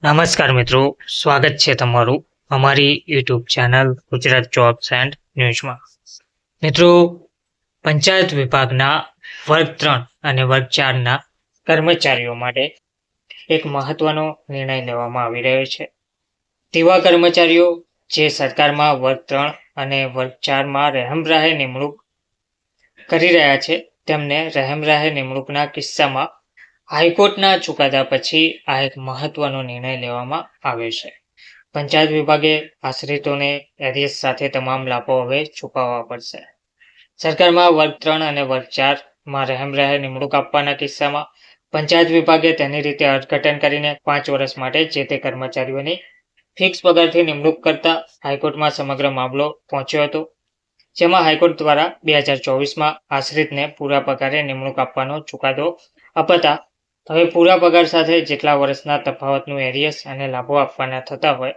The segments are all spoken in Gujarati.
નમસ્કાર મિત્રો, સ્વાગત છે તમારું અમારી YouTube channel Gujarat jobs and ન્યૂઝમાં. મિત્રો, પંચાયત વિભાગના વર્ગ 3 અને વર્ગ 4ના કર્મચારીઓ માટે એક મહત્વનો નિર્ણય લેવામાં આવી રહ્યો છે. તેવા કર્મચારીઓ જે સરકારમાં વર્ગ 3 અને વર્ગ 4માં રહેમરાહે નિમણૂક કરી રહ્યા છે તેમને રહેમરાહે નિમણૂકના કિસ્સામાં હાઈકોર્ટના ચુકાદા પછી આ એક મહત્વનો નિર્ણય લેવામાં આવ્યો છે. પંચાયત વિભાગે આશ્રિતોને એરિયસ સાથે તમામ લાભો હવે ચૂકવવા પડશે. સરકારમાં વર્ગ 3 અને વર્ગ 4માં રહેમરાહે નિમણૂક આપવાના કિસ્સામાં પંચાયત વિભાગે તેની રીતે અર્થઘટન કરીને 5 વર્ષ માટે જે તે કર્મચારીઓની ફિક્સ પગારથી નિમણૂક કરતા હાઈકોર્ટમાં સમગ્ર મામલો પહોંચ્યો હતો, જેમાં હાઈકોર્ટ દ્વારા 2024માં આશ્રિતને પૂરા પગારે નિમણૂક આપવાનો ચુકાદો અપાતા હવે પૂરા પગાર સાથે જેટલા વર્ષના તફાવતનું એરિયસ અને લાભો આપવાના થતા હોય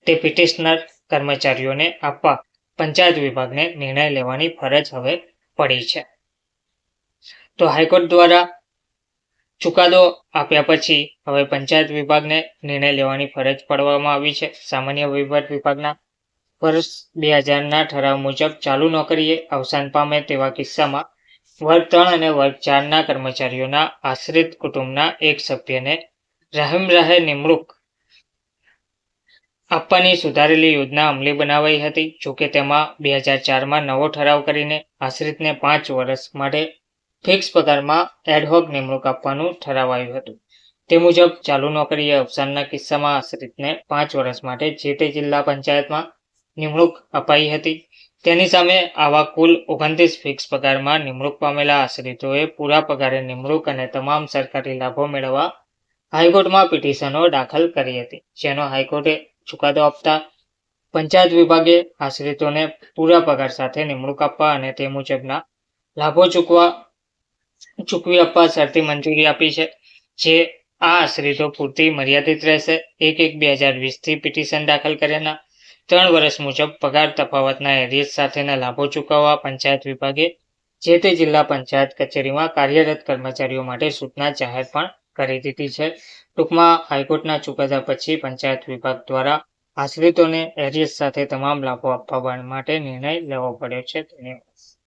તે પિટિશનર કર્મચારીઓને આપવા પંચાયત વિભાગને નિર્ણય લેવાની ફરજ હવે પડી છે. તો હાઈકોર્ટ દ્વારા ચુકાદો આપ્યા પછી હવે પંચાયત વિભાગને નિર્ણય લેવાની ફરજ પાડવામાં આવી છે. સામાન્ય વહીવટ વિભાગના વર્ષ 2000ના ઠરાવ મુજબ ચાલુ નોકરીએ અવસાન પામે તેવા કિસ્સામાં વર્ગ 3 અને વર્ગ 4ના કર્મચારીઓના આશ્રિત કુટુંબના એક સભ્યને રહેમરાહે નિમણૂક આપવાની સુધારેલી યોજના અમલી બનાવાઈ હતી. જોકે તેમાં 2004માં નવો ઠરાવ કરીને આશ્રિતને 5 વર્ષ માટે ફિક્સ પગારમાં એડહોક નિમણૂક આપવાનું ઠરાવાયું હતું. તે મુજબ ચાલુ નોકરીએ અવસાનના કિસ્સામાં આશ્રિતને 5 વર્ષ માટે જે તે જિલ્લા પંચાયતમાં નિમણૂક અપાઈ હતી. તેની સામે આવા કુલ 29 ફિક્સ પગારમાં નિમણૂક પામેલા આશ્રિતોએ પૂરા પગારે નિમણૂક અને તમામ સરકારી લાભો મેળવવા હાઈકોર્ટમાં પિટિશનો દાખલ કરી હતી, જેનો હાઈકોર્ટે ચુકાદો આપતા પંચાયત વિભાગે આશ્રિતોને પૂરા પગાર સાથે નિમણૂક આપવા અને તે મુજબના લાભો ચૂકવી આપવા શરતી મંજૂરી આપી છે, જે આ આશ્રિતો પૂરતી મર્યાદિત રહેશે. 1/1/2020થી પિટિશન દાખલ કર્યાના 3 વર્ષ મુજબ પગાર તફાવતના એરિયસ સાથેના લાભો ચૂકવવા પંચાયત વિભાગે જે તે જિલ્લા પંચાયત કચેરીમાં કાર્યરત કર્મચારીઓ માટે સૂચના જાહેર પણ કરી દીધી છે. ટૂંકમાં હાઈકોર્ટના ચુકાદા પછી પંચાયત વિભાગ દ્વારા આશ્રિતોને એરિયસ સાથે તમામ લાભો આપવા માટે નિર્ણય લેવો પડ્યો છે. ધન્યવાદ.